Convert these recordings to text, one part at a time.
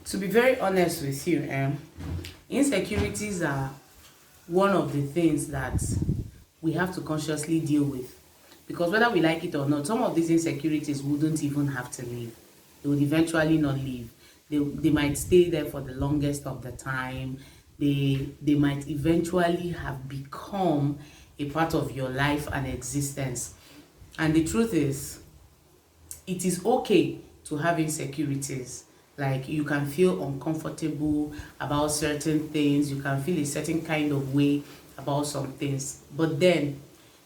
To be very honest with you, insecurities are one of the things that we have to consciously deal with. Because whether we like it or not, some of these insecurities wouldn't even have to leave. They would eventually not leave. They might stay there for the longest of the time. They might eventually have become a part of your life and existence. And the truth is, it is okay to have insecurities. Like, you can feel uncomfortable about certain things, you can feel a certain kind of way about some things, but then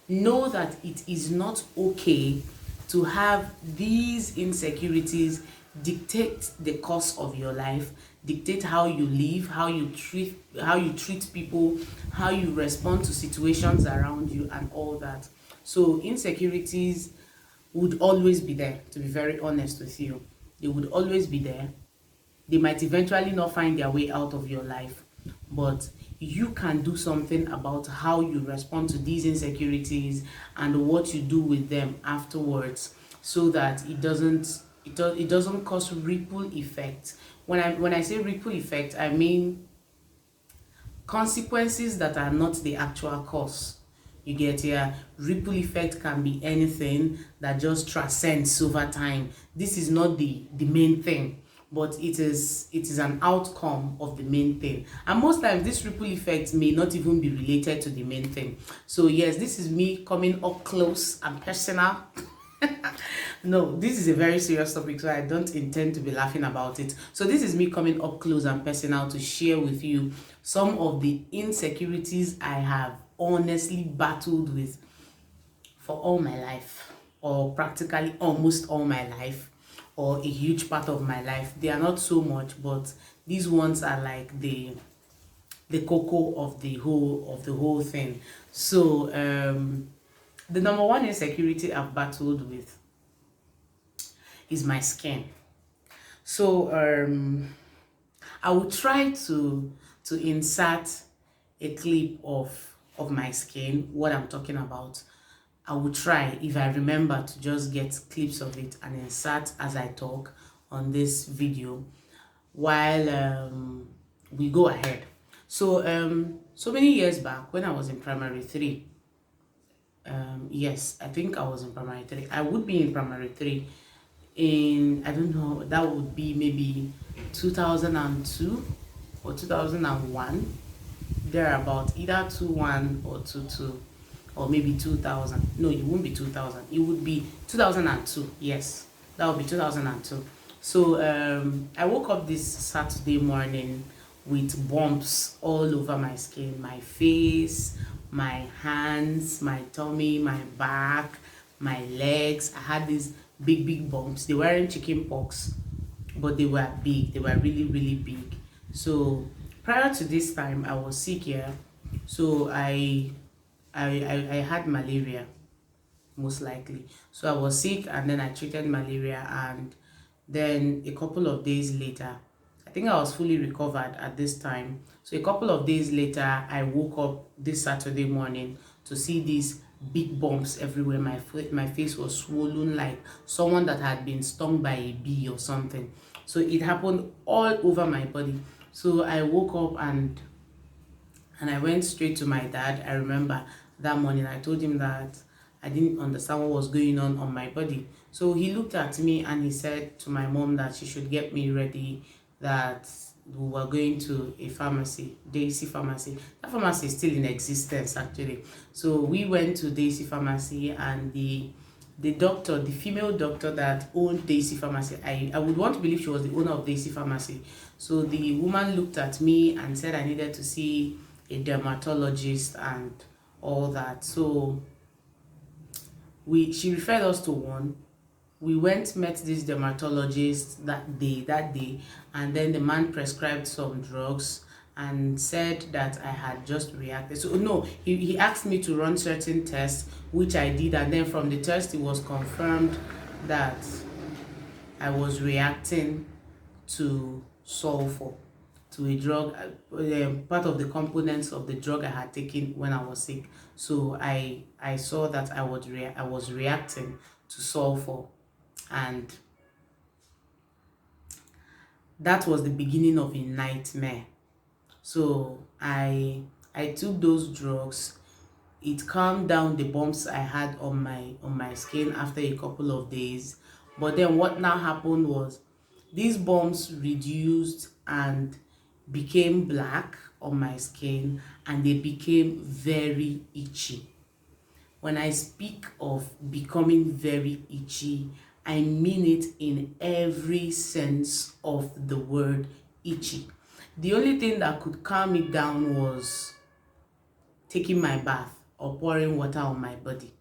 know that it is not okay to have these insecurities dictate the course of your life, dictate how you live, how you treat people, how you respond to situations around you and all that. So insecurities would always be there, to be very honest with you. They would always be there. They might eventually not find their way out of your life, but you can do something about how you respond to these insecurities and what you do with them afterwards, so that it doesn't cause ripple effect. When I say ripple effect, I mean consequences that are not the actual cause. You get here? Ripple effect can be anything that just transcends over time. This is not the main thing, but it is an outcome of the main thing. And most times this ripple effect may not even be related to the main thing. So yes, this is me coming up close and personal. No, this is a very serious topic, so I don't intend to be laughing about it. So this is me coming up close and personal to share with you some of the insecurities I have honestly battled with for all my life, or practically almost all my life, or a huge part of my life. They are not so much, but these ones are like the cocoa of the whole thing. So the number one insecurity I've battled with is my skin. So I will try to insert a clip of my skin, what I'm talking about. I will try, if I remember, to just get clips of it and insert as I talk on this video while we go ahead. So many years back, when I was in primary 3, yes, I think I was in primary 3. I would be in primary 3 in, I don't know, that would be maybe 2002 or 2001, thereabout, either 21 or 22, or maybe 2000. No, it won't be 2000, it would be 2002. Yes, that would be 2002. So I woke up this Saturday morning with bumps all over my skin, my face, my hands, my tummy, my back, my legs. I had these big bumps. They weren't chicken pox, but they were big. They were really, really big. So prior to this time, I was sick here. So I had malaria, most likely. So I was sick, and then I treated malaria, and then a couple of days later, I think I was fully recovered at this time. So a couple of days later, I woke up this Saturday morning to see these big bumps everywhere. My face was swollen like someone that had been stung by a bee or something. So it happened all over my body. So I woke up and I went straight to my dad. I remember that morning I told him that I didn't understand what was going on my body. So he looked at me and he said to my mom that she should get me ready, that we were going to a pharmacy, Daisy Pharmacy. That pharmacy is still in existence, actually. So we went to Daisy Pharmacy, and the doctor, the female doctor that owned Daisy Pharmacy, I would want to believe she was the owner of Daisy Pharmacy. So the woman looked at me and said I needed to see a dermatologist and all that. So she referred us to one. We met this dermatologist that day, and then the man prescribed some drugs and said that I had just reacted. So no, he asked me to run certain tests, which I did, and then from the test it was confirmed that I was reacting to sulfur, to a drug, part of the components of the drug I had taken when I was sick. So I saw that I was reacting to sulfur, and that was the beginning of a nightmare. So I took those drugs. It calmed down the bumps I had on my skin after a couple of days. But then what now happened was these bumps reduced and became black on my skin, and they became very itchy. When I speak of becoming very itchy, I mean it in every sense of the word itchy. The only thing that could calm it down was taking my bath or pouring water on my body.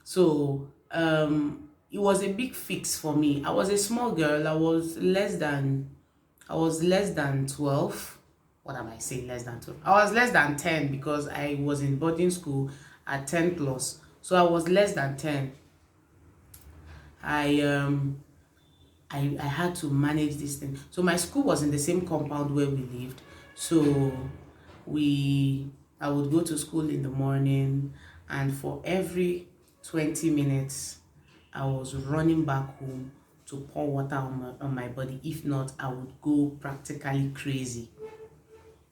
So it was a big fix for me. I was a small girl. I was less than 12. What am I saying, less than 12? I was less than 10 because I was in boarding school at 10 plus. So I was less than 10. I I had to manage this thing. So my school was in the same compound where we lived. So we I would go to school in the morning, and for every 20 minutes I was running back home to pour water on my body. If not, I would go practically crazy.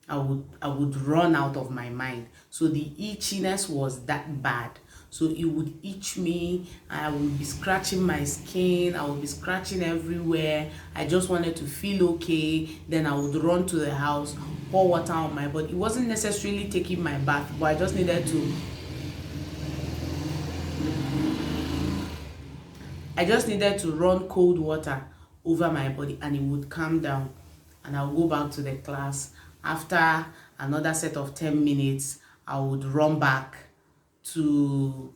I would run out of my mind. So the itchiness was that bad. So it would itch me. I would be scratching my skin. I would be scratching everywhere. I just wanted to feel okay. Then I would run to the house, pour water on my body. It wasn't necessarily taking my bath, but I just needed to run cold water over my body, and it would calm down, and I'll go back to the class. After another set of 10 minutes, I would run back to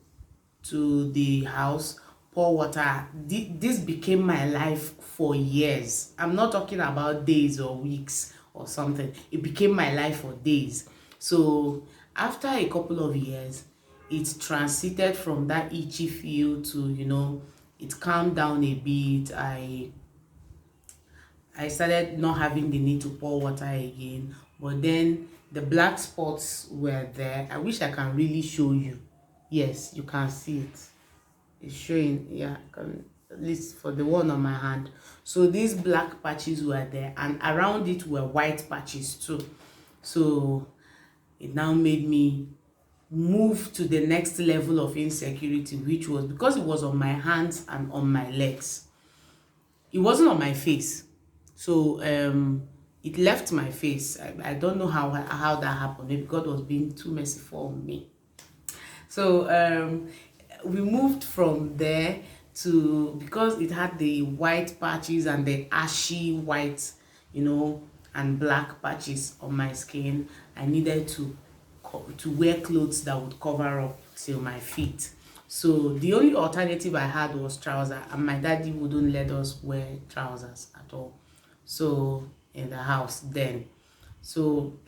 the house, pour water. This became my life for years. I'm not talking about days or weeks or something. It became my life for days. So after a couple of years, it transited from that itchy feel to, it calmed down a bit. I started not having the need to pour water again, but then the black spots were there. I wish I can really show you. Yes, you can see it. It's showing, yeah, at least for the one on my hand. So these black patches were there, and around it were white patches too. So it now made me move to the next level of insecurity, which was because it was on my hands and on my legs. It wasn't on my face. So it left my face. I don't know how that happened. Maybe God was being too merciful on me. So we moved from there to, because it had the white patches and the ashy white, and black patches on my skin. I needed to wear clothes that would cover up till my feet. So the only alternative I had was trousers, and my daddy wouldn't let us wear trousers at all. So in the house then, so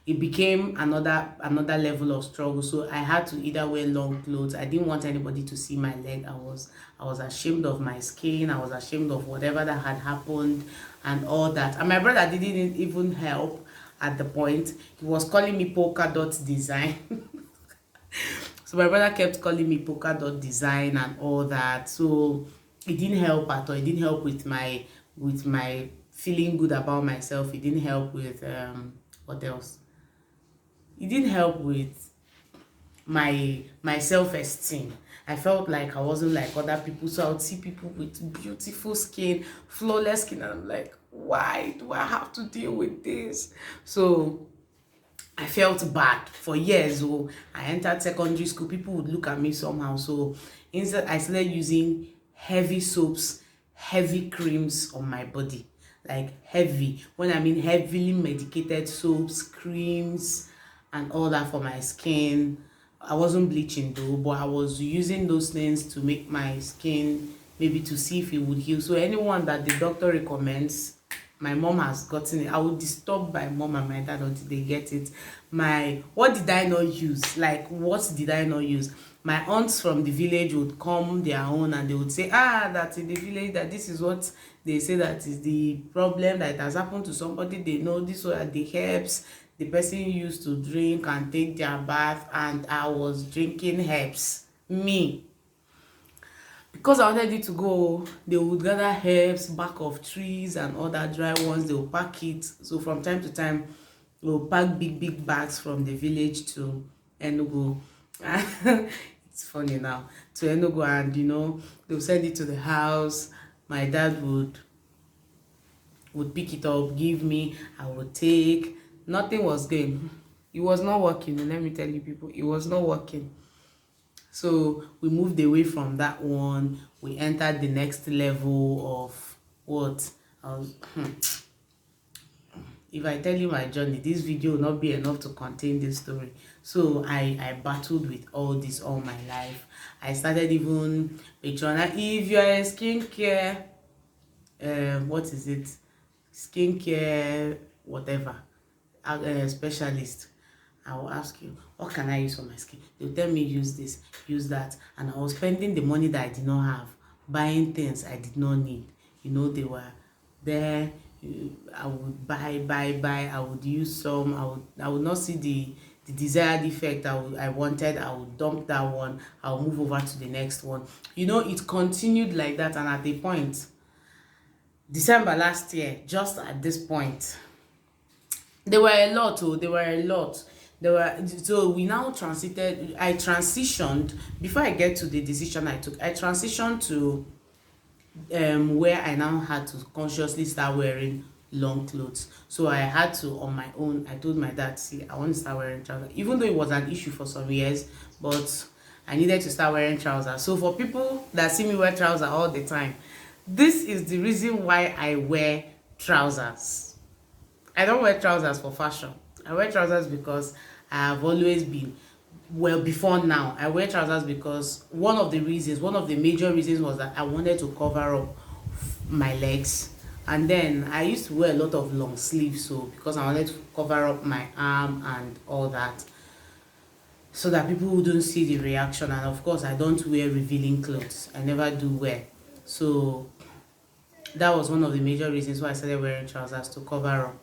it became another level of struggle. So I had to either wear long clothes. I didn't want anybody to see my leg. I was ashamed of my skin. I was ashamed of whatever that had happened and all that. And my brother didn't even help at the point. He was calling me polka dot design. So my brother kept calling me polka dot design and all that. So it didn't help at all. It didn't help with my feeling good about myself. It didn't help with what else? It didn't help with my self-esteem. I felt like I wasn't like other people. So I would see people with beautiful skin, flawless skin, and I'm like, why do I have to deal with this? So I felt bad for years. So I entered secondary school, people would look at me somehow. So instead, I started using heavy soaps, heavy creams on my body. Like heavy, when I mean heavily medicated soaps, creams, and all that for my skin. I wasn't bleaching though, but I was using those things to make my skin, maybe to see if it would heal. So anyone that the doctor recommends, my mom has gotten it. I would disturb my mom and my dad until they get it. What did I not use? Like, what did I not use? My aunts from the village would come their own, and they would say, that in the village, that this is what they say that is the problem that has happened to somebody. They know this are the herbs the person used to drink and take their bath, and I was drinking herbs. Me, because I wanted it to go, they would gather herbs, back of trees and other dry ones. They will pack it. So from time to time, we'll pack big bags from the village to Enugu. It's funny now, to Enugu, and they'll send it to the house. My dad would pick it up, give me, I would take. Nothing was going. It was not working. Let me tell you people, it was not working. So we moved away from that one. We entered the next level of what? If I tell you my journey, this video will not be enough to contain this story. So I battled with all this all my life. I started even Patreon. If you're a skincare, what is it? Skincare, whatever, specialist, I will ask you, what can I use for my skin? They'll tell me use this, use that, and I was spending the money that I did not have, buying things I did not need. They were there. I would buy. I would use some. I would not see the desired effect I wanted. I would dump that one. I'll move over to the next one. It continued like that, and at a point, December last year, just at this point, there were a lot. So we now I transitioned. Before I get to the decision I took, I transitioned to where I now had to consciously start wearing long clothes. So I had to, on my own, I told my dad, see, I want to start wearing trousers, even though it was an issue for some years, but I needed to start wearing trousers. So for people that see me wear trousers all the time, this is the reason why I wear trousers. I don't wear trousers for fashion. I wear trousers because I have always been, well, before now, I wear trousers because one of the major reasons was that I wanted to cover up my legs. And then I used to wear a lot of long sleeves, so because I wanted to cover up my arm and all that, so that people wouldn't see the reaction. And of course, I don't wear revealing clothes. I never do wear. So that was one of the major reasons why I started wearing trousers, to cover up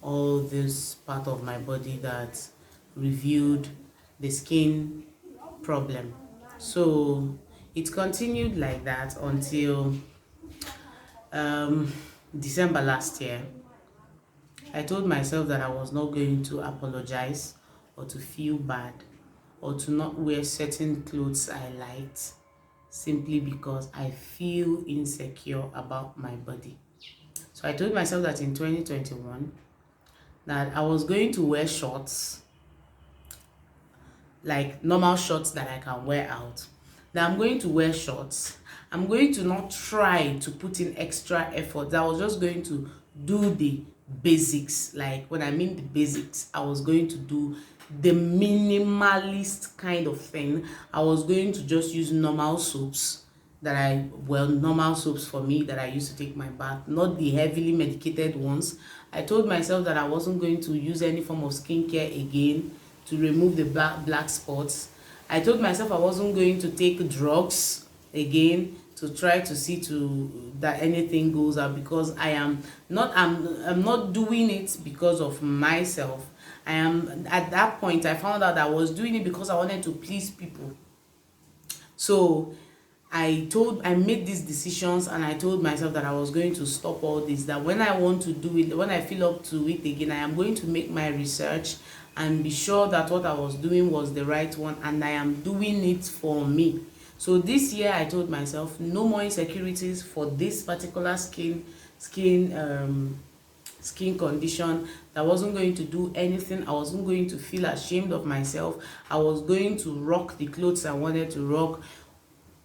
all this part of my body that revealed the skin problem. So it continued like that until December last year. I told myself that I was not going to apologize or to feel bad or to not wear certain clothes I liked, simply because I feel insecure about my body. So I told myself that in 2021 that I was going to wear shorts, like normal shorts that I can wear out. That I'm going to wear shorts. I'm going to not try to put in extra effort. I was just going to do the basics. Like when I mean the basics, I was going to do the minimalist kind of thing. I was going to just use normal soaps normal soaps for me that I used to take my bath, not the heavily medicated ones. I told myself that I wasn't going to use any form of skincare again to remove the black spots. I told myself I wasn't going to take drugs again to try to see to that anything goes out, because I'm not doing it because of myself. I am, at that point I found out I was doing it because I wanted to please people. So I made these decisions, and I told myself that I was going to stop all this, that when I want to do it, when I feel up to it again, I am going to make my research and be sure that what I was doing was the right one, and I am doing it for me. So this year I told myself no more insecurities for this particular skin condition. I wasn't going to do anything. I wasn't going to feel ashamed of myself. I was going to rock the clothes I wanted to rock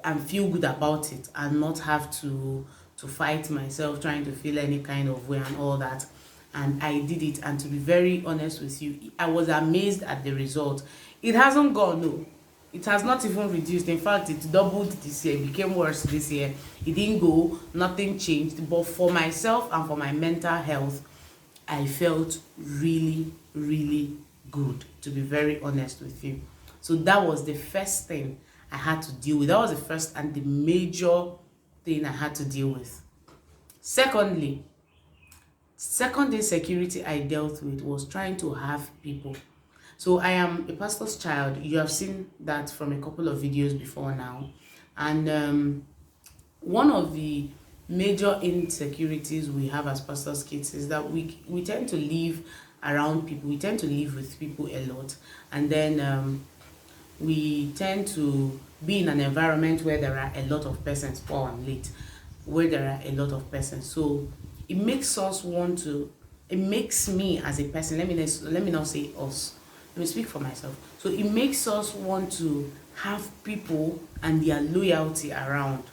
and feel good about it, and not have to fight myself trying to feel any kind of way and all that. And I did it, and to be very honest with you, I was amazed at the result. It hasn't gone, no, it has not even reduced. In fact, it doubled this year. It became worse this year. It didn't go, nothing changed. But for myself and for my mental health, I felt really good, to be very honest with you. So that was the first thing I had to deal with. That was the first and the major thing I had to deal with. Second insecurity I dealt with was trying to have people. So I am a pastor's child. You have seen that from a couple of videos before now. And one of the major insecurities we have as pastors' kids is that we tend to live around people. We tend to live with people a lot, and then we tend to be in an environment where there are a lot of persons. Oh, I'm late. Where there are a lot of persons, so it makes us want to. It makes me as a person. Let me not say us. Let me speak for myself. So it makes us want to have people and their loyalty around.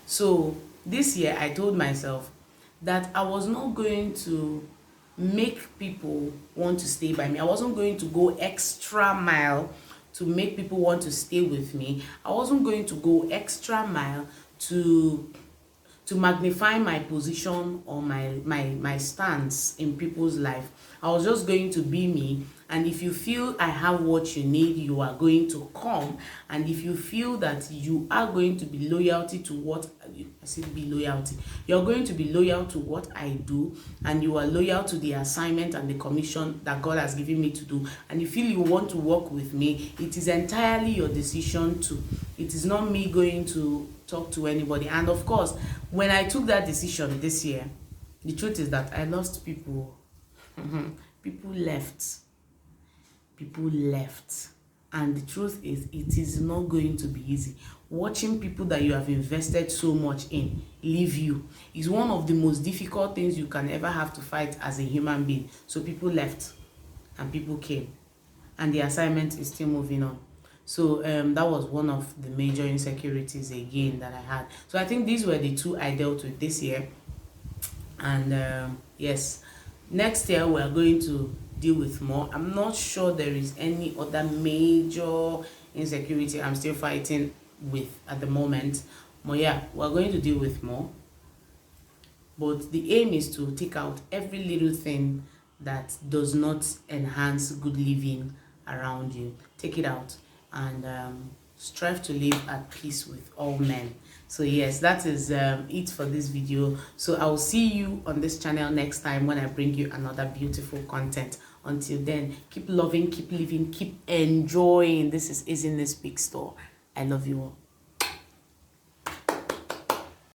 So this year I told myself that I was not going to make people want to stay by me. I wasn't going to go extra mile to make people want to stay with me. I wasn't going to go extra mile to magnify my position or my stance in people's life. I was just going to be me, and if you feel I have what you need, you are going to come. And if you feel that you are going to be loyalty to what I said, be loyalty, you're going to be loyal to what I do, and you are loyal to the assignment and the commission that God has given me to do, and you feel you want to work with me, it is entirely your decision to. It is not me going to talk to anybody. And of course, when I took that decision this year, the truth is that I lost people. People left. People left. And the truth is, it is not going to be easy. Watching people that you have invested so much in leave you is one of the most difficult things you can ever have to fight as a human being. So people left and people came, and the assignment is still moving on. So that was one of the major insecurities again that I had. So I think these were the two I dealt with this year. And yes, next year we are going to deal with more. I'm not sure there is any other major insecurity I'm still fighting with at the moment. But yeah, we're going to deal with more. But the aim is to take out every little thing that does not enhance good living around you. Take it out and strive to live at peace with all men. So yes, that is it for this video. So I will see you on this channel next time when I bring you another beautiful content. Until then, keep loving, keep living, keep enjoying. This is Ezinne-Speaks store. I love you all.